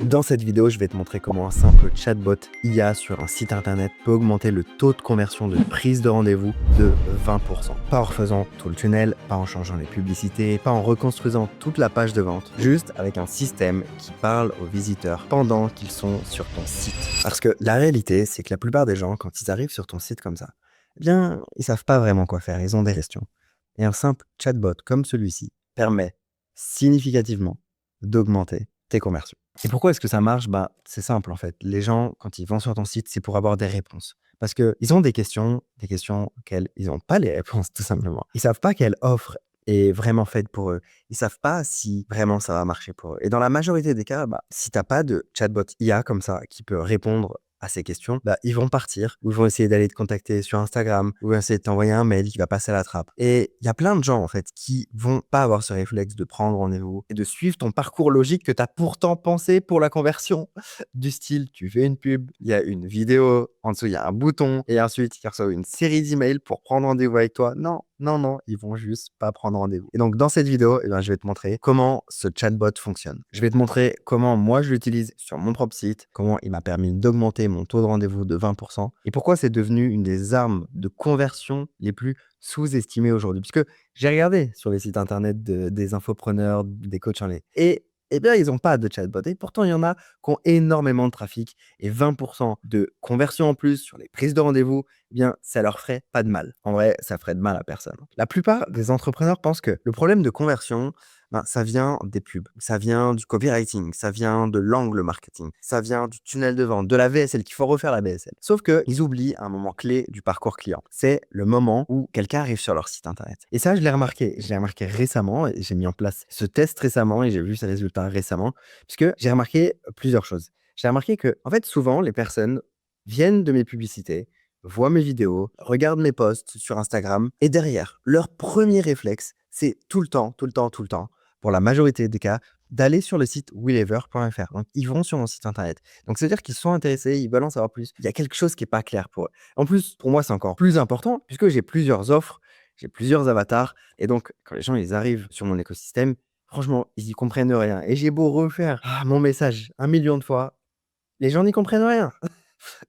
Dans cette vidéo, je vais te montrer comment un simple chatbot IA sur un site internet peut augmenter le taux de conversion de prise de rendez-vous de 20%. Pas en refaisant tout le tunnel, pas en changeant les publicités, pas en reconstruisant toute la page de vente, juste avec un système qui parle aux visiteurs pendant qu'ils sont sur ton site. Parce que la réalité, c'est que la plupart des gens, quand ils arrivent sur ton site comme ça, eh bien, ils savent pas vraiment quoi faire, ils ont des questions. Et un simple chatbot comme celui-ci permet significativement d'augmenter tes conversions. Et pourquoi est-ce que ça marche? C'est simple en fait. Les gens, quand ils vont sur ton site, c'est pour avoir des réponses. Parce qu'ils ont des questions auxquelles ils n'ont pas les réponses, tout simplement. Ils savent pas quelle offre est vraiment faite pour eux. Ils savent pas si vraiment ça va marcher pour eux. Et dans la majorité des cas, si t'as pas de chatbot IA comme ça qui peut répondre à ces questions, ils vont partir, ou ils vont essayer d'aller te contacter sur Instagram, ou essayer de t'envoyer un mail qui va passer à la trappe. Et il y a plein de gens, en fait, qui vont pas avoir ce réflexe de prendre rendez-vous et de suivre ton parcours logique que tu as pourtant pensé pour la conversion. Du style, tu fais une pub, il y a une vidéo, en dessous, il y a un bouton, et ensuite, ils reçoivent une série d'emails pour prendre rendez-vous avec toi. Non, non, non, ils vont juste pas prendre rendez-vous. Et donc, dans cette vidéo, je vais te montrer comment ce chatbot fonctionne. Je vais te montrer comment moi, je l'utilise sur mon propre site, comment il m'a permis d'augmenter mon taux de rendez-vous de 20%, et pourquoi c'est devenu une des armes de conversion les plus sous-estimées aujourd'hui. Puisque j'ai regardé sur les sites internet des infopreneurs, des coachs en ligne, et ils n'ont pas de chatbot. Et pourtant, il y en a qui ont énormément de trafic, et 20% de conversion en plus sur les prises de rendez-vous, ça leur ferait pas de mal. En vrai, ça ferait de mal à personne. La plupart des entrepreneurs pensent que le problème de conversion, ça vient des pubs, ça vient du copywriting, ça vient de l'angle marketing, ça vient du tunnel de vente, de la VSL, qu'il faut refaire la VSL. Sauf qu'ils oublient un moment clé du parcours client. C'est le moment où quelqu'un arrive sur leur site internet. Et ça, je l'ai remarqué. Je l'ai remarqué récemment, et j'ai mis en place ce test récemment, et j'ai vu ses résultats récemment, puisque j'ai remarqué plusieurs choses. J'ai remarqué que, en fait, souvent, les personnes viennent de mes publicités, voient mes vidéos, regardent mes posts sur Instagram, et derrière, leur premier réflexe, c'est tout le temps, pour la majorité des cas, d'aller sur le site willever.fr. Donc, ils vont sur mon site internet. Donc, c'est-à-dire qu'ils sont intéressés, ils veulent en savoir plus. Il y a quelque chose qui n'est pas clair pour eux. En plus, pour moi, c'est encore plus important puisque j'ai plusieurs offres, j'ai plusieurs avatars. Et donc, quand les gens ils arrivent sur mon écosystème, franchement, ils y comprennent rien. Et j'ai beau refaire mon message 1 million de fois, les gens n'y comprennent rien.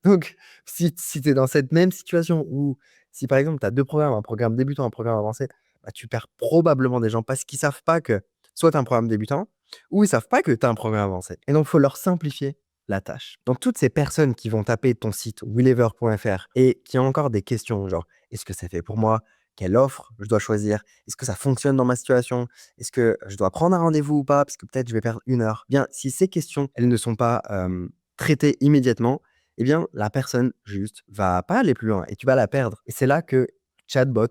Donc, si tu es dans cette même situation où, si par exemple, tu as deux programmes, un programme débutant, un programme avancé, tu perds probablement des gens parce qu'ils savent pas que soit tu as un programme débutant ou ils savent pas que tu as un programme avancé. Et donc, il faut leur simplifier la tâche. Donc, toutes ces personnes qui vont taper ton site willever.fr et qui ont encore des questions, genre, est-ce que c'est fait pour moi? Quelle offre je dois choisir? Est-ce que ça fonctionne dans ma situation? Est-ce que je dois prendre un rendez-vous ou pas? Parce que peut-être je vais perdre 1 heure. Si ces questions, elles ne sont pas traitées immédiatement, la personne juste va pas aller plus loin et tu vas la perdre. Et c'est là que chatbot,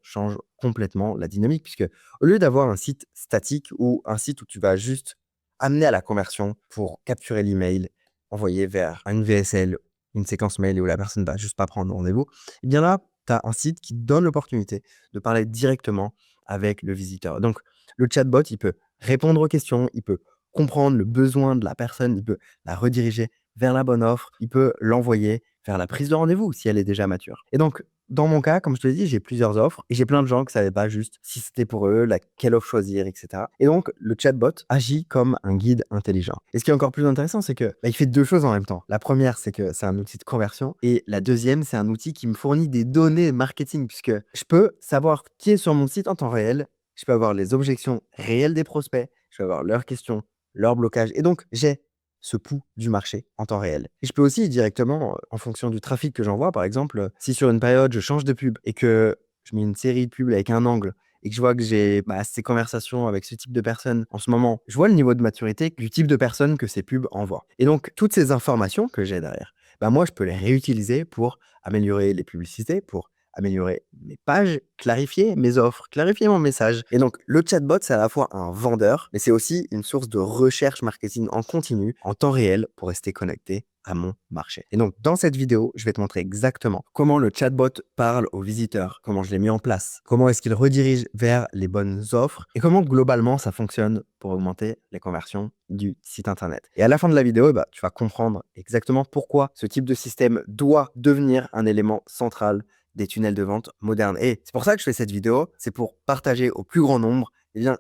change complètement la dynamique puisque au lieu d'avoir un site statique ou un site où tu vas juste amener à la conversion pour capturer l'email, envoyer vers une VSL, une séquence mail où la personne va juste pas prendre rendez-vous, là, tu as un site qui te donne l'opportunité de parler directement avec le visiteur. Donc, le chatbot, il peut répondre aux questions, il peut comprendre le besoin de la personne, il peut la rediriger vers la bonne offre, il peut l'envoyer vers la prise de rendez-vous si elle est déjà mature. Et donc, dans mon cas, comme je te l'ai dit, j'ai plusieurs offres et j'ai plein de gens qui ne savaient pas juste si c'était pour eux, quelle offre choisir, etc. Et donc, le chatbot agit comme un guide intelligent. Et ce qui est encore plus intéressant, c'est que il fait deux choses en même temps. La première, c'est que c'est un outil de conversion et la deuxième, c'est un outil qui me fournit des données marketing puisque je peux savoir qui est sur mon site en temps réel, je peux avoir les objections réelles des prospects, je peux avoir leurs questions, leurs blocages et donc j'ai ce pouls du marché en temps réel. Et je peux aussi directement, en fonction du trafic que j'envoie, par exemple, si sur une période je change de pub et que je mets une série de pubs avec un angle et que je vois que j'ai ces conversations avec ce type de personnes en ce moment, je vois le niveau de maturité du type de personnes que ces pubs envoient. Et donc, toutes ces informations que j'ai derrière, moi, je peux les réutiliser pour améliorer les publicités, pour améliorer mes pages, clarifier mes offres, clarifier mon message. Et donc, le chatbot, c'est à la fois un vendeur, mais c'est aussi une source de recherche marketing en continu, en temps réel, pour rester connecté à mon marché. Et donc, dans cette vidéo, je vais te montrer exactement comment le chatbot parle aux visiteurs, comment je l'ai mis en place, comment est-ce qu'il redirige vers les bonnes offres et comment globalement ça fonctionne pour augmenter les conversions du site internet. Et à la fin de la vidéo, tu vas comprendre exactement pourquoi ce type de système doit devenir un élément central des tunnels de vente modernes. Et c'est pour ça que je fais cette vidéo, c'est pour partager au plus grand nombre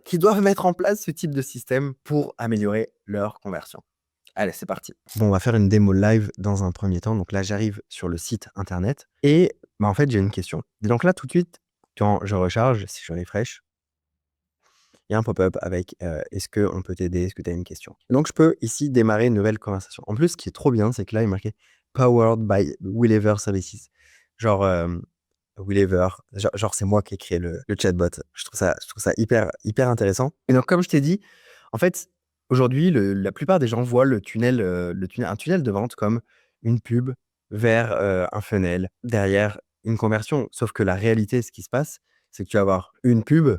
qui doivent mettre en place ce type de système pour améliorer leur conversion. Allez, c'est parti. Bon, on va faire une démo live dans un premier temps. Donc là, j'arrive sur le site internet et en fait, j'ai une question. Et donc là, tout de suite, quand je recharge, si je refresh, il y a un pop-up avec est-ce qu'on peut t'aider? Est-ce que tu as une question? Donc, je peux ici démarrer une nouvelle conversation. En plus, ce qui est trop bien, c'est que là, il est marqué Powered by Willever Services. Genre, Willever, genre c'est moi qui ai créé le chatbot. Je trouve ça hyper intéressant. Et donc, comme je t'ai dit, en fait, aujourd'hui, la plupart des gens voient un tunnel de vente comme une pub vers un funnel, derrière une conversion. Sauf que la réalité, ce qui se passe, c'est que tu vas avoir une pub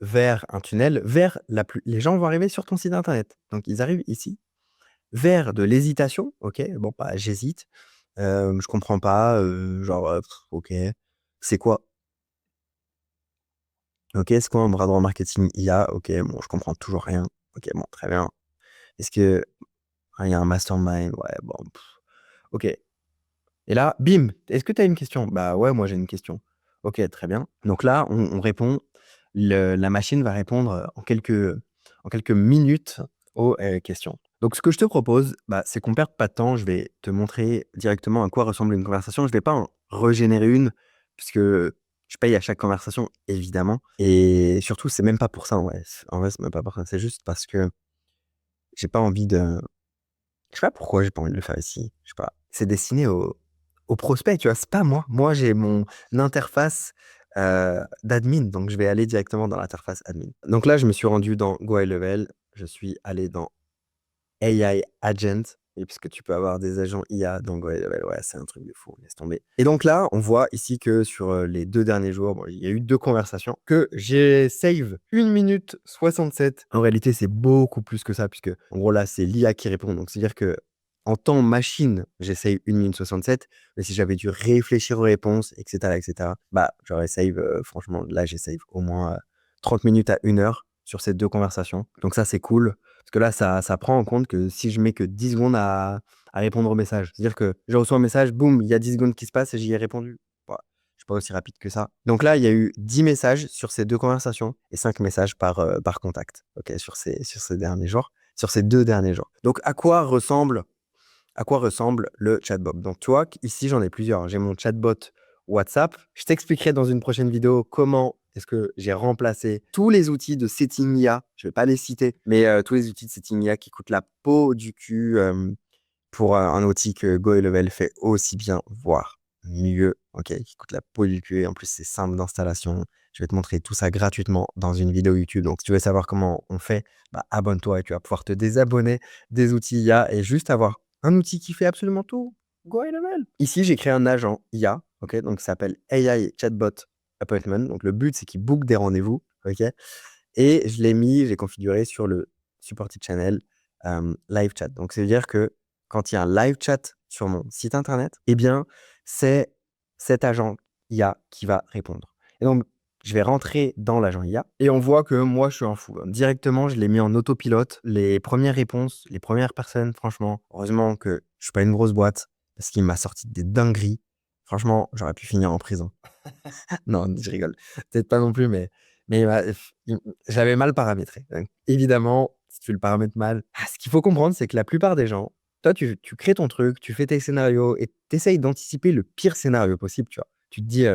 vers un tunnel, vers les gens vont arriver sur ton site internet. Donc, ils arrivent ici, vers de l'hésitation. Ok, bon, bah, j'hésite. Je comprends pas. Genre, ok, c'est quoi? Ok, c'est quoi un bras droit marketing IA? Ok, bon, je comprends toujours rien. Ok, bon, très bien. Est-ce que il y a un mastermind? Ouais, bon, ok. Et là, bim, est-ce que tu as une question? Bah ouais, moi j'ai une question. Ok, très bien. Donc là, on répond. La machine va répondre en quelques minutes aux questions. Donc ce que je te propose, bah, c'est qu'on perde pas de temps. Je vais te montrer directement à quoi ressemble une conversation. Je vais pas en régénérer une, puisque je paye à chaque conversation, évidemment. Et surtout, c'est même pas pour ça. Ouais. En vrai, c'est même pas pour ça. C'est juste parce que j'ai pas envie de. Je sais pas pourquoi j'ai pas envie de le faire ici. Je sais pas. C'est destiné aux prospects, tu vois? C'est pas moi. Moi, j'ai mon interface, d'admin, donc je vais aller directement dans l'interface admin. Donc là, je me suis rendu dans Go High Level. Je suis allé dans AI Agent, et puisque tu peux avoir des agents IA dans Go High Level, ouais, c'est un truc de fou, laisse tomber. Et donc là, on voit ici que sur, les 2 derniers jours, bon, il y a eu 2 conversations que j'ai save 1 minute 67. En réalité, c'est beaucoup plus que ça puisque, en gros, là, c'est l'IA qui répond. Donc c'est-à-dire que en temps machine, j'ai save 1 minute 67, mais si j'avais dû réfléchir aux réponses et cetera, bah, j'aurais save, franchement, là, j'ai save au moins, 30 minutes à 1 heure sur ces 2 conversations. Donc ça, c'est cool. Parce que là, ça prend en compte que si je mets que 10 secondes à répondre au message, c'est-à-dire que je reçois un message, boum, il y a 10 secondes qui se passent et j'y ai répondu. Voilà, je suis pas aussi rapide que ça. Donc là, il y a eu 10 messages sur ces 2 conversations et 5 messages par contact, ok, sur ces derniers jours, sur ces 2 derniers jours. Donc à quoi ressemble le chatbot? Donc tu vois, ici, j'en ai plusieurs. J'ai mon chatbot WhatsApp. Je t'expliquerai dans une prochaine vidéo comment est-ce que j'ai remplacé tous les outils de setting IA. Je vais pas les citer, mais tous les outils de setting IA qui coûtent la peau du cul pour un outil que GoHighLevel fait aussi bien, voire mieux, ok, qui coûte la peau du cul. Et en plus, c'est simple d'installation. Je vais te montrer tout ça gratuitement dans une vidéo YouTube. Donc, si tu veux savoir comment on fait, bah, abonne-toi et tu vas pouvoir te désabonner des outils IA et juste avoir un outil qui fait absolument tout. Go high level. Ici, j'ai créé un agent IA, ok, donc ça s'appelle AI Chatbot Appointment. Donc le but, c'est qu'il book des rendez-vous, ok. Et j'ai configuré sur le supported channel live chat. Donc ça veut dire que quand il y a un live chat sur mon site internet, eh bien, c'est cet agent IA qui va répondre. Et donc, je vais rentrer dans l'agent IA et on voit que moi, je suis un fou. Directement, je l'ai mis en autopilote. Les premières réponses, les premières personnes, franchement, heureusement que je suis pas une grosse boîte parce qu'il m'a sorti des dingueries. Franchement, j'aurais pu finir en prison. Non, je rigole. Peut-être pas non plus, mais j'avais mal paramétré. Donc, évidemment, si tu le paramètres mal, ce qu'il faut comprendre, c'est que la plupart des gens, toi, tu crées ton truc, tu fais tes scénarios et tu essayes d'anticiper le pire scénario possible, tu vois. Tu te dis,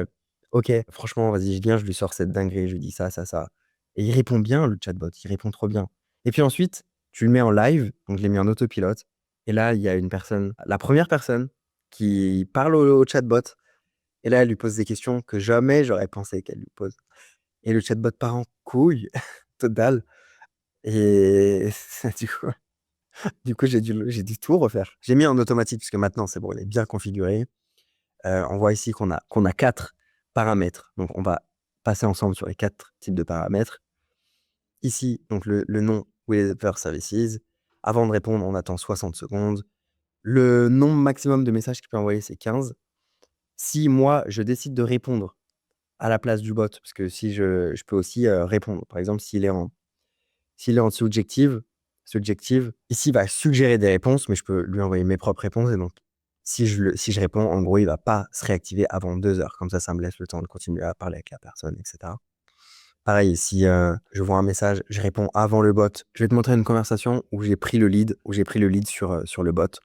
OK, franchement, vas-y, je viens, je lui sors cette dinguerie, je lui dis ça, ça, ça. Et il répond bien, le chatbot, il répond trop bien. Et puis ensuite, tu le mets en live, donc je l'ai mis en autopilote. Et là, il y a une personne, la première personne qui parle au chatbot. Et là, elle lui pose des questions que jamais j'aurais pensé qu'elle lui pose. Et le chatbot part en couille totale. Et du coup, j'ai dû tout refaire. J'ai mis en automatique puisque maintenant, c'est bon, il est bien configuré. On voit ici qu'on a 4 paramètres. Donc, on va passer ensemble sur les 4 types de paramètres. Ici, donc le nom Wherever Services. Avant de répondre, on attend 60 secondes. Le nombre maximum de messages qu'il peut envoyer, c'est 15. Si moi, je décide de répondre à la place du bot, parce que si je peux aussi répondre. Par exemple, s'il est en subjective, ici, il va suggérer des réponses, mais je peux lui envoyer mes propres réponses. Et donc, si je réponds, en gros, il va pas se réactiver avant 2 heures. Comme ça me laisse le temps de continuer à parler avec la personne, etc. Pareil, si je vois un message, je réponds avant le bot. Je vais te montrer une conversation où j'ai pris le lead, sur le bot.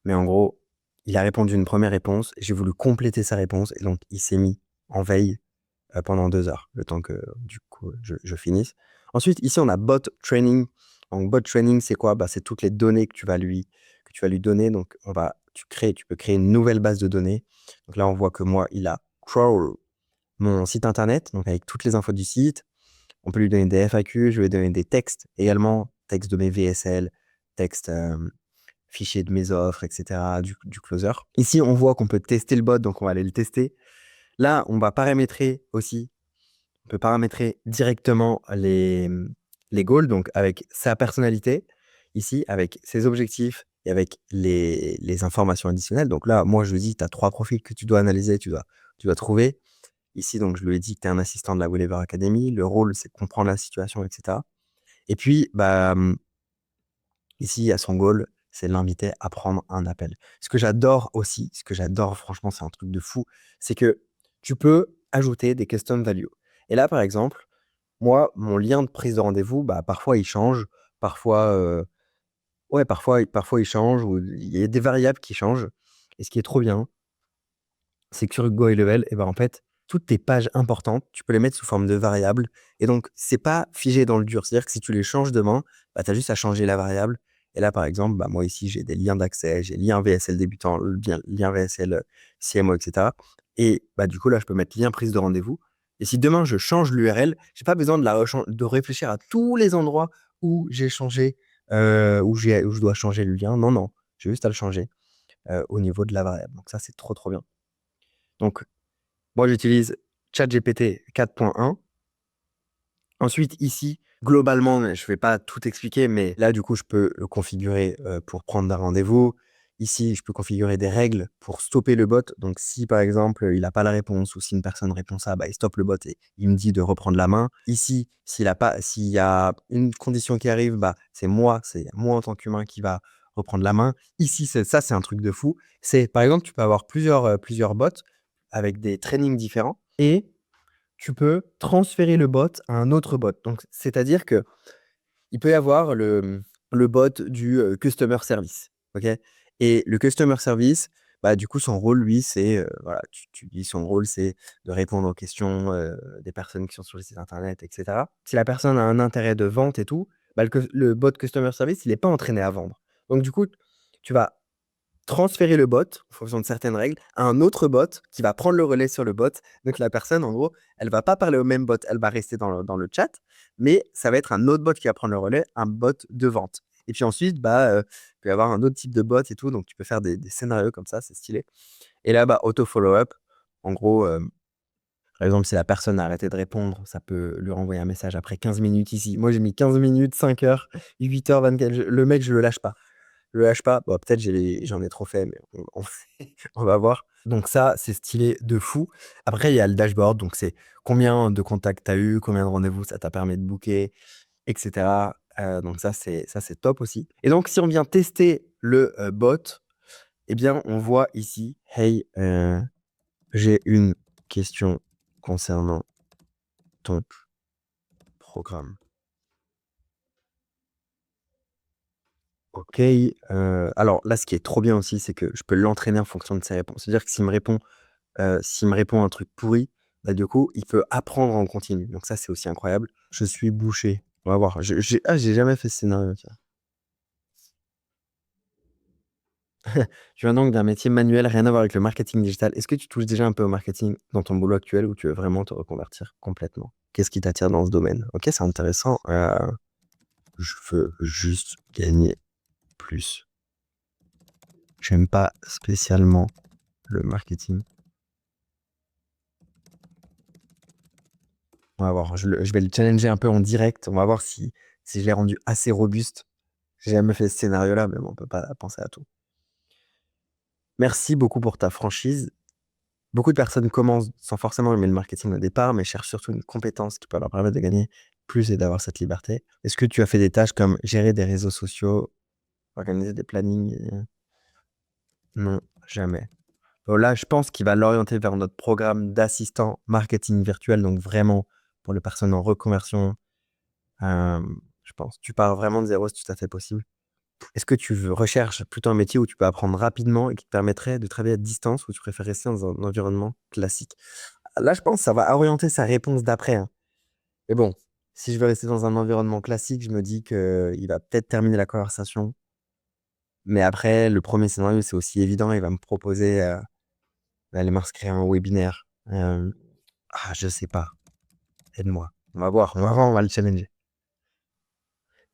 Mais en gros, il a répondu une première réponse, j'ai voulu compléter sa réponse et donc il s'est mis en veille pendant 2 heures, le temps que du coup je finisse. Ensuite, ici, on a bot training. Donc, bot training, c'est quoi? Bah, c'est toutes les données que tu vas lui donner. Donc, tu peux créer une nouvelle base de données. Donc là, on voit que moi, il a crawl mon site internet, donc avec toutes les infos du site. On peut lui donner des FAQ, je vais lui donner des textes également, textes de mes VSL, textes, fichiers de mes offres, etc., du closer. Ici, on voit qu'on peut tester le bot, donc on va aller le tester. Là, on va paramétrer aussi, on peut paramétrer directement les goals, donc avec sa personnalité, ici, avec ses objectifs et avec les informations additionnelles. Donc là, moi, je lui dis, tu as 3 profils que tu dois analyser, tu dois trouver. Ici, donc, je lui ai dit que tu es un assistant de la Wherever Academy. Le rôle, c'est de comprendre la situation, etc. Et puis, bah, ici, à son goal, c'est de l'inviter à prendre un appel. Ce que j'adore aussi, ce que j'adore, franchement, c'est un truc de fou, c'est que tu peux ajouter des custom values. Et là, par exemple, moi, mon lien de prise de rendez-vous, bah, parfois, il change. Parfois, ouais, parfois, il change ou il y a des variables qui changent. Et ce qui est trop bien, c'est que sur GoHighLevel, et ben, en fait, toutes tes pages importantes, tu peux les mettre sous forme de variables. Et donc, c'est pas figé dans le dur. C'est-à-dire que si tu les changes demain, bah, tu as juste à changer la variable. Et là, par exemple, bah, moi ici, j'ai des liens d'accès, j'ai lien VSL débutant, lien VSL CMO, etc. Et bah, du coup, là, je peux mettre lien prise de rendez-vous. Et si demain, je change l'URL, j'ai pas besoin de réfléchir à tous les endroits où j'ai changé, où je dois changer le lien. Non, non, j'ai juste à le changer au niveau de la variable. Donc ça, c'est trop, trop bien. Donc, moi, j'utilise ChatGPT 4.1. Ensuite, ici, globalement, je vais pas tout expliquer, mais là, du coup, je peux le configurer pour prendre un rendez-vous. Ici, je peux configurer des règles pour stopper le bot. Donc, si par exemple, il n'a pas la réponse ou si une personne répond ça, bah, il stoppe le bot et il me dit de reprendre la main. Ici, s'il y a une condition qui arrive, bah, c'est moi en tant qu'humain qui va reprendre la main. Ici, c'est un truc de fou. C'est, par exemple, tu peux avoir plusieurs bots avec des trainings différents et tu peux transférer le bot à un autre bot. Donc, c'est-à-dire que il peut y avoir le bot du customer service. OK? Et le customer service, bah, du coup, son rôle, lui, c'est, voilà, tu dis son rôle, c'est de répondre aux questions des personnes qui sont sur le site internet, etc. Si la personne a un intérêt de vente et tout, bah, le bot customer service, il n'est pas entraîné à vendre. Donc, du coup, tu vas transférer le bot, en fonction de certaines règles, à un autre bot qui va prendre le relais sur le bot. Donc la personne, en gros, elle va pas parler au même bot, elle va rester dans le chat, mais ça va être un autre bot qui va prendre le relais, un bot de vente. Et puis ensuite, bah, il peut y avoir un autre type de bot et tout, donc tu peux faire des scénarios comme ça, c'est stylé. Et là, bah, auto follow-up, en gros, par exemple, si la personne a arrêté de répondre, ça peut lui renvoyer un message après 15 minutes ici. Moi, j'ai mis 15 minutes, 5 heures, 8 heures, 24. Le mec, je le lâche pas. Le lâche pas. Bon, peut-être j'en ai trop fait, mais on va voir. Donc ça, c'est stylé de fou. Après, il y a le dashboard. Donc, c'est combien de contacts tu as eu, combien de rendez-vous ça t'a permis de booker, etc. Donc ça, c'est top aussi. Et donc, si on vient tester le bot, eh bien, on voit ici, hey, j'ai une question concernant ton programme. OK, alors là, ce qui est trop bien aussi, c'est que je peux l'entraîner en fonction de ses réponses. C'est-à-dire que s'il me répond un truc pourri, bah, du coup, il peut apprendre en continu. Donc ça, c'est aussi incroyable. Je suis bouché. On va voir. J'ai jamais fait ce scénario, tiens. Tu viens donc d'un métier manuel, rien à voir avec le marketing digital. Est-ce que tu touches déjà un peu au marketing dans ton boulot actuel ou tu veux vraiment te reconvertir complètement? Qu'est-ce qui t'attire dans ce domaine? OK, c'est intéressant. Je veux juste gagner plus. J'aime pas spécialement le marketing. On va voir, je vais le challenger un peu en direct. On va voir si je l'ai rendu assez robuste. J'ai jamais fait ce scénario-là, mais bon, on peut pas penser à tout. Merci beaucoup pour ta franchise. Beaucoup de personnes commencent sans forcément aimer le marketing au départ, mais cherchent surtout une compétence qui peut leur permettre de gagner plus et d'avoir cette liberté. Est-ce que tu as fait des tâches comme gérer des réseaux sociaux, organiser des plannings? Non, jamais. Bon, là, je pense qu'il va l'orienter vers notre programme d'assistant marketing virtuel, donc vraiment pour les personnes en reconversion, je pense. Tu pars vraiment de zéro, c'est tout à fait possible. Est-ce que recherches plutôt un métier où tu peux apprendre rapidement et qui te permettrait de travailler à distance ou tu préfères rester dans un environnement classique? Là, je pense que ça va orienter sa réponse d'après, hein. Mais bon, si je veux rester dans un environnement classique, je me dis qu'il va peut-être terminer la conversation. Mais après, le premier scénario, c'est aussi évident. Il va me proposer d'aller m'inscrire à un webinaire. Je sais pas. Aide-moi. On va voir. On va le challenger.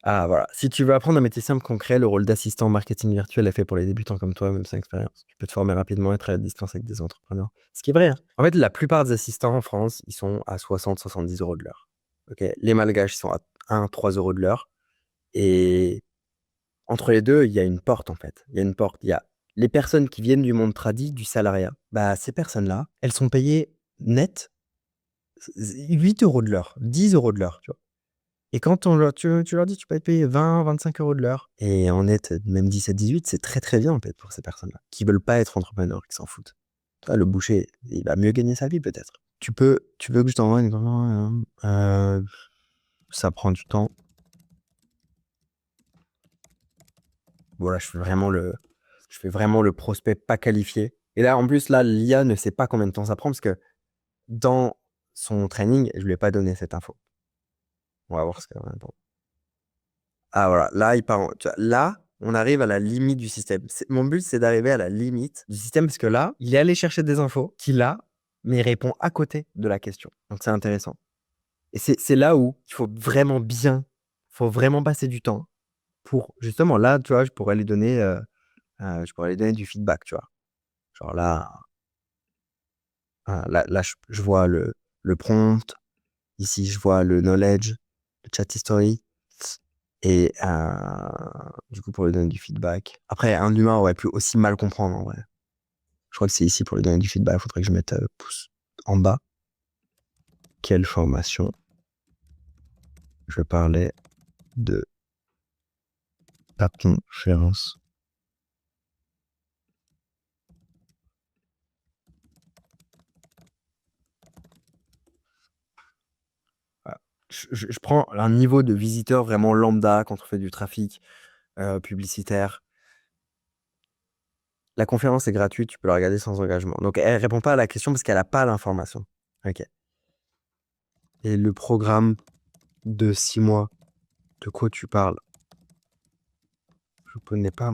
Ah, voilà. Si tu veux apprendre un métier simple, concret, le rôle d'assistant marketing virtuel est fait pour les débutants comme toi, même sans expérience. Tu peux te former rapidement et travailler à distance avec des entrepreneurs. Ce qui est vrai, hein. En fait, la plupart des assistants en France, ils sont à 60-70 euros de l'heure. Ok. Les malgaches, ils sont à 1-3 euros de l'heure. Et entre les deux, il y a une porte, en fait. Il y a une porte. Il y a les personnes qui viennent du monde tradi, du salariat. Bah, ces personnes-là, elles sont payées net 8 euros de l'heure, 10 euros de l'heure, tu vois. Et quand tu leur dis, tu peux être payé 20-25 euros de l'heure. Et en net, même 17-18, c'est très très bien en fait pour ces personnes-là, qui veulent pas être entrepreneurs, qui s'en foutent. Tu vois, le boucher, il va mieux gagner sa vie peut-être. Tu veux que je t'envoie ça prend du temps. Voilà, je fais vraiment le prospect pas qualifié. Et là, en plus, là, l'IA ne sait pas combien de temps ça prend parce que dans son training, je lui ai pas donné cette info. On va voir ce qu'elle va répondre. Ah voilà, là, tu vois, là, on arrive à la limite du système. Mon but, c'est d'arriver à la limite du système parce que là, il est allé chercher des infos qu'il a, mais il répond à côté de la question. Donc, c'est intéressant. Et c'est là où il faut vraiment passer du temps pour, justement, là, tu vois, je pourrais lui donner du feedback, tu vois. Genre là, je vois le prompt. Ici, je vois le knowledge, le chat history. Et du coup, pour lui donner du feedback. Après, un humain aurait pu aussi mal comprendre en vrai. Je crois que c'est ici pour lui donner du feedback. Il faudrait que je mette pouce en bas. Quelle formation? Je parlais de ta conférence. Voilà. Je prends un niveau de visiteur vraiment lambda quand on fait du trafic publicitaire. La conférence est gratuite, tu peux la regarder sans engagement. Donc, elle répond pas à la question parce qu'elle n'a pas l'information. Ok. Et le programme de 6 mois, de quoi tu parles? Je connais pas.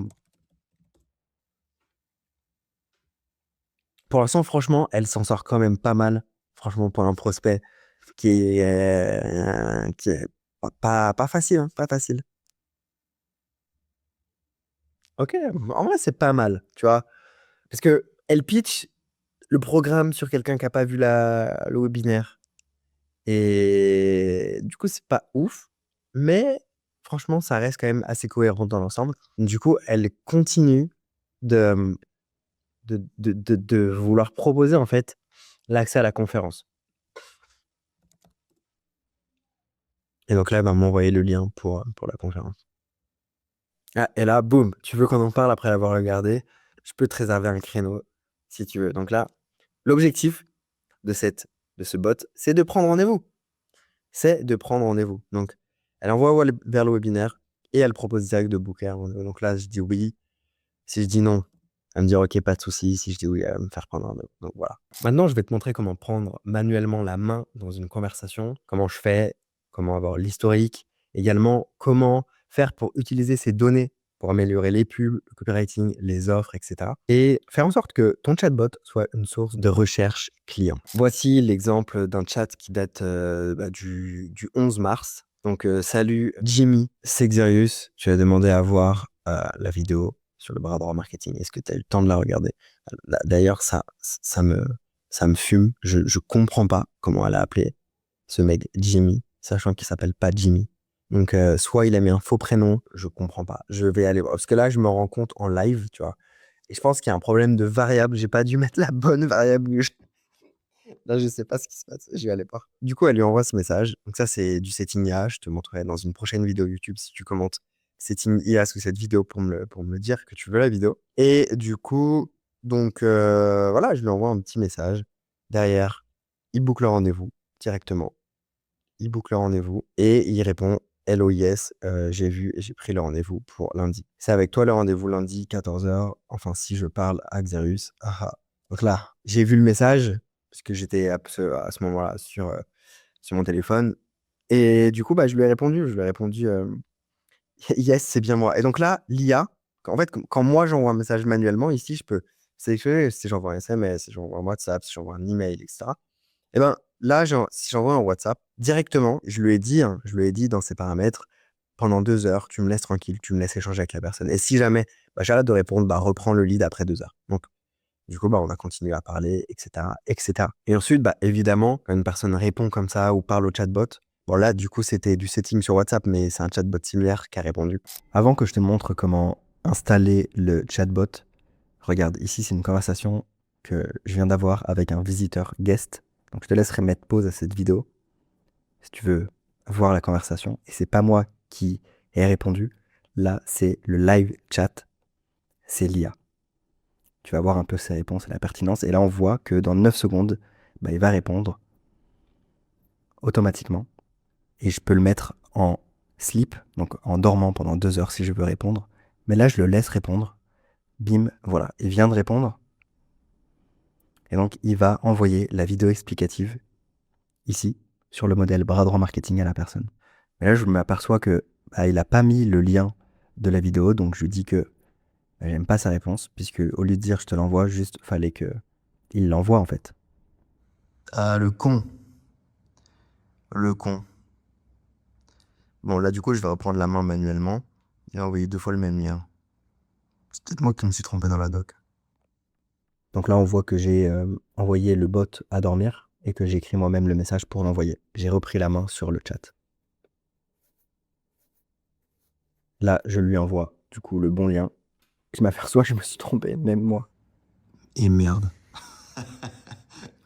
Pour l'instant, franchement, elle s'en sort quand même pas mal. Franchement, pour un prospect qui est pas facile, hein, pas facile. Ok, en vrai, c'est pas mal, tu vois. Parce que elle pitch le programme sur quelqu'un qui n'a pas vu le webinaire. Et du coup, c'est pas ouf. Mais franchement, ça reste quand même assez cohérent dans l'ensemble. Du coup, elle continue de, de vouloir proposer en fait l'accès à la conférence. Et donc là, elle va m'envoyer le lien pour la conférence. Ah, et là, boum, tu veux qu'on en parle après l'avoir regardé? Je peux te réserver un créneau si tu veux. Donc là, l'objectif de de ce bot, c'est de prendre rendez-vous. C'est de prendre rendez-vous. Donc, elle envoie vers le webinaire et elle propose direct de booker un rendez-vous. Donc là, je dis oui. Si je dis non, elle me dit ok, pas de souci. Si je dis oui, elle va me faire prendre un rendez-vous. Donc voilà. Maintenant, je vais te montrer comment prendre manuellement la main dans une conversation, comment je fais, comment avoir l'historique, également comment faire pour utiliser ces données pour améliorer les pubs, le copywriting, les offres, etc. Et faire en sorte que ton chatbot soit une source de recherche client. Voici l'exemple d'un chat qui date du 11 mars. Donc, salut Jimmy Sexerius, tu as demandé à voir la vidéo sur le bras droit marketing. Est-ce que tu as eu le temps de la regarder? D'ailleurs, ça me fume. Je comprends pas comment elle a appelé ce mec Jimmy, sachant qu'il s'appelle pas Jimmy. Donc, soit il a mis un faux prénom, je comprends pas. Je vais aller voir. Parce que là, je me rends compte en live, tu vois. Et je pense qu'il y a un problème de variable. J'ai pas dû mettre la bonne variable. Là, je sais pas ce qui se passe. Je vais aller voir. Du coup, elle lui envoie ce message. Donc, ça, c'est du setting IA. Je te montrerai dans une prochaine vidéo YouTube si tu commentes setting IA sous cette vidéo pour me le dire que tu veux la vidéo. Et du coup, donc, voilà, je lui envoie un petit message. Derrière, il boucle le rendez-vous directement. il boucle le rendez-vous et il répond hello yes, j'ai vu et j'ai pris le rendez-vous pour lundi. C'est avec toi le rendez-vous lundi 14h. Enfin, si je parle à Xerius. Ah ah. Donc là, j'ai vu le message parce que j'étais à ce moment-là sur mon téléphone et du coup, bah, je lui ai répondu. Je lui ai répondu yes, c'est bien moi. Et donc là, l'IA, en fait, quand moi j'envoie un message manuellement, ici, je peux sélectionner si j'envoie un SMS, si j'envoie un WhatsApp, si j'envoie un email, etc. Et ben là, si j'envoie un WhatsApp, directement, je lui ai dit, hein, je lui ai dit dans ses paramètres, pendant 2 heures, tu me laisses tranquille, tu me laisses échanger avec la personne. Et si jamais bah, j'arrête de répondre, bah, reprends le lead après 2 heures. Donc, du coup, bah, on a continué à parler, etc., etc. Et ensuite, bah, évidemment, quand une personne répond comme ça ou parle au chatbot, bon là, du coup, c'était du setting sur WhatsApp, mais c'est un chatbot similaire qui a répondu. Avant que je te montre comment installer le chatbot, regarde, ici, c'est une conversation que je viens d'avoir avec un visiteur guest. Donc, je te laisserai mettre pause à cette vidéo si tu veux voir la conversation. Et c'est pas moi qui ai répondu. Là, c'est le live chat. C'est l'IA. Tu vas voir un peu ses réponses et la pertinence. Et là, on voit que dans 9 secondes, bah, il va répondre automatiquement. Et je peux le mettre en sleep, donc en dormant pendant 2 heures si je veux répondre. Mais là, je le laisse répondre. Bim, voilà, il vient de répondre. Et donc, il va envoyer la vidéo explicative ici, sur le modèle bras droit marketing à la personne. Mais là, je m'aperçois que bah, il n'a pas mis le lien de la vidéo, donc je lui dis que bah, j'aime pas sa réponse, puisque au lieu de dire je te l'envoie, juste fallait que il l'envoie en fait. Ah, le con. Le con. Bon, là, du coup, je vais reprendre la main manuellement et envoyer 2 fois le même lien. C'est peut-être moi qui me suis trompé dans la doc. Donc là, on voit que j'ai envoyé le bot à dormir et que j'ai écrit moi-même le message pour l'envoyer. J'ai repris la main sur le chat. Là, je lui envoie du coup le bon lien. Je m'aperçois que je me suis trompé, même moi. Et merde.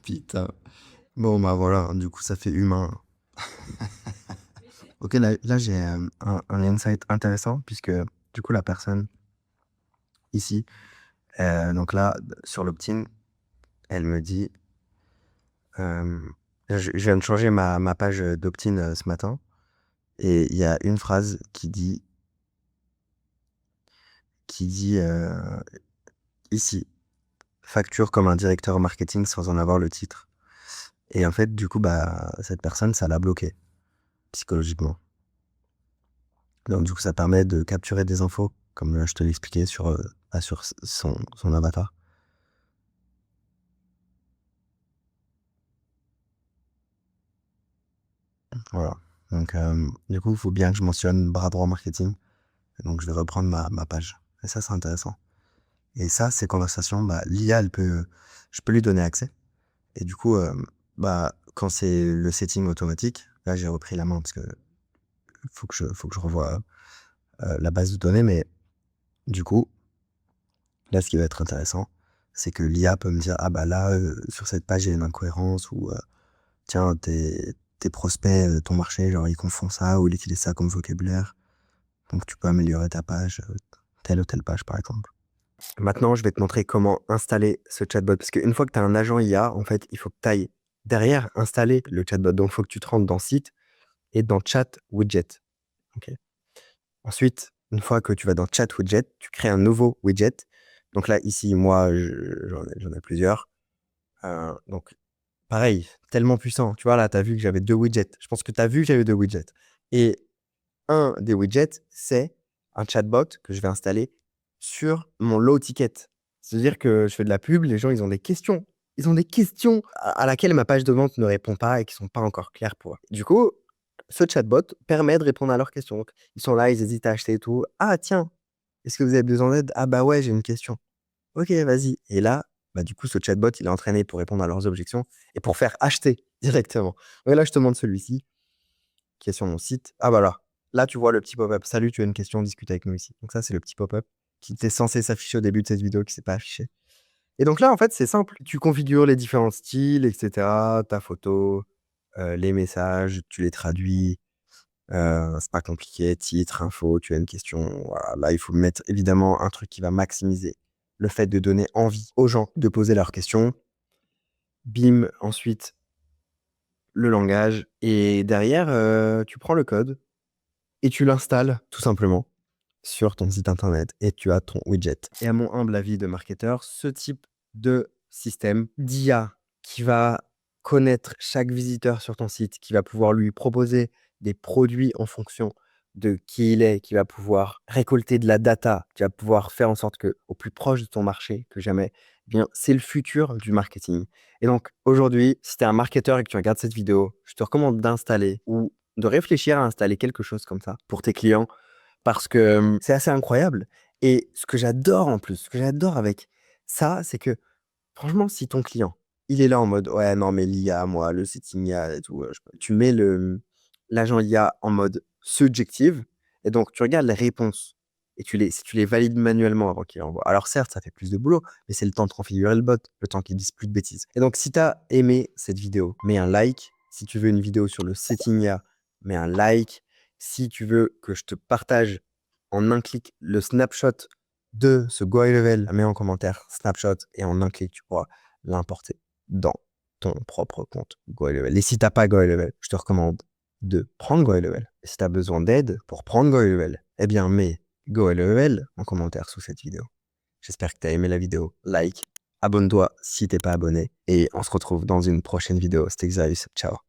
Putain. Bon, bah voilà, du coup, ça fait humain. Ok, là j'ai un insight intéressant, puisque du coup, la personne ici, donc là, sur l'opt-in, elle me dit, je viens de changer ma page d'opt-in ce matin, et il y a une phrase qui dit ici, facture comme un directeur marketing sans en avoir le titre. Et en fait, du coup, bah, cette personne, ça l'a bloqué psychologiquement. Donc, du coup, ça permet de capturer des infos, comme je te l'expliquais sur son avatar. Voilà. Donc, du coup, il faut bien que je mentionne bras droit marketing. Donc, je vais reprendre ma page. Et ça, c'est intéressant. Et ça, ces conversations, bah, l'IA, je peux lui donner accès. Et du coup, bah, quand c'est le setting automatique, là, j'ai repris la main parce que faut que je revoie la base de données. Mais du coup, là, ce qui va être intéressant, c'est que l'IA peut me dire, ah bah là, sur cette page, il y a une incohérence, ou tiens, tes prospects, ton marché, genre, ils confondent ça, ou ils utilisent ça comme vocabulaire. Donc, tu peux améliorer ta page, telle ou telle page, par exemple. Maintenant, je vais te montrer comment installer ce chatbot. Parce qu'une fois que tu as un agent IA, en fait, il faut que tu ailles derrière installer le chatbot. Donc, il faut que tu te rentres dans Site et dans Chat Widget. Ok. Ensuite, une fois que tu vas dans Chat Widget, tu crées un nouveau widget. Donc là, ici, moi, j'en ai plusieurs. Donc, pareil, tellement puissant. Tu vois, là, tu as vu que j'avais 2 widgets. Je pense que tu as vu que j'avais 2 widgets. Et un des widgets, c'est un chatbot que je vais installer sur mon low ticket. C'est-à-dire que je fais de la pub, les gens, ils ont des questions. Ils ont des questions à laquelle ma page de vente ne répond pas et qui sont pas encore claires pour eux. Du coup, ce chatbot permet de répondre à leurs questions. Donc, ils sont là, ils hésitent à acheter et tout. Ah, tiens, est-ce que vous avez besoin d'aide? Ah, bah ouais, j'ai une question. Ok, vas-y. Et là, bah, du coup, ce chatbot, il est entraîné pour répondre à leurs objections et pour faire acheter directement. Et là, je te montre celui-ci qui est sur mon site. Ah, bah là, tu vois le petit pop-up. Salut, tu as une question, discute avec nous ici. Donc ça, c'est le petit pop-up qui était censé s'afficher au début de cette vidéo, qui s'est pas affiché. Et donc là, en fait, c'est simple. Tu configures les différents styles, etc. Ta photo, les messages, tu les traduis. C'est pas compliqué. Titre, info, tu as une question. Voilà. Là, il faut mettre évidemment un truc qui va maximiser le fait de donner envie aux gens de poser leurs questions. Bim, ensuite, le langage et derrière, tu prends le code et tu l'installes tout simplement sur ton site internet et tu as ton widget. Et à mon humble avis de marketeur, ce type de système d'IA qui va connaître chaque visiteur sur ton site, qui va pouvoir lui proposer des produits en fonction de qui il est, qui va pouvoir récolter de la data, qui va pouvoir faire en sorte que, au plus proche de ton marché que jamais, eh bien, c'est le futur du marketing. Et donc, aujourd'hui, si tu es un marketeur et que tu regardes cette vidéo, je te recommande d'installer ou de réfléchir à installer quelque chose comme ça pour tes clients parce que c'est assez incroyable. Et ce que j'adore en plus, ce que j'adore avec ça, c'est que franchement, si ton client, il est là en mode ouais, non, mais l'IA, moi, le setting IA et tout, tu mets l'agent IA en mode subjective et donc tu regardes les réponses et si tu les valides manuellement avant qu'il envoie. Alors certes, ça fait plus de boulot, mais c'est le temps de configurer le bot, le temps qu'il dise plus de bêtises. Et donc, si tu as aimé cette vidéo, mets un like. Si tu veux une vidéo sur le setting IA, mets un like. Si tu veux que je te partage en un clic le snapshot de ce Go High Level, mets en commentaire snapshot et en un clic, tu pourras l'importer dans ton propre compte Go High Level. Et si tu n'as pas Go High Level, je te recommande de prendre Go High Level. Et si tu as besoin d'aide pour prendre Go High Level, eh bien, mets Go High Level en commentaire sous cette vidéo. J'espère que tu as aimé la vidéo. Like, abonne-toi si t'es pas abonné. Et on se retrouve dans une prochaine vidéo. C'était Xarius. Ciao.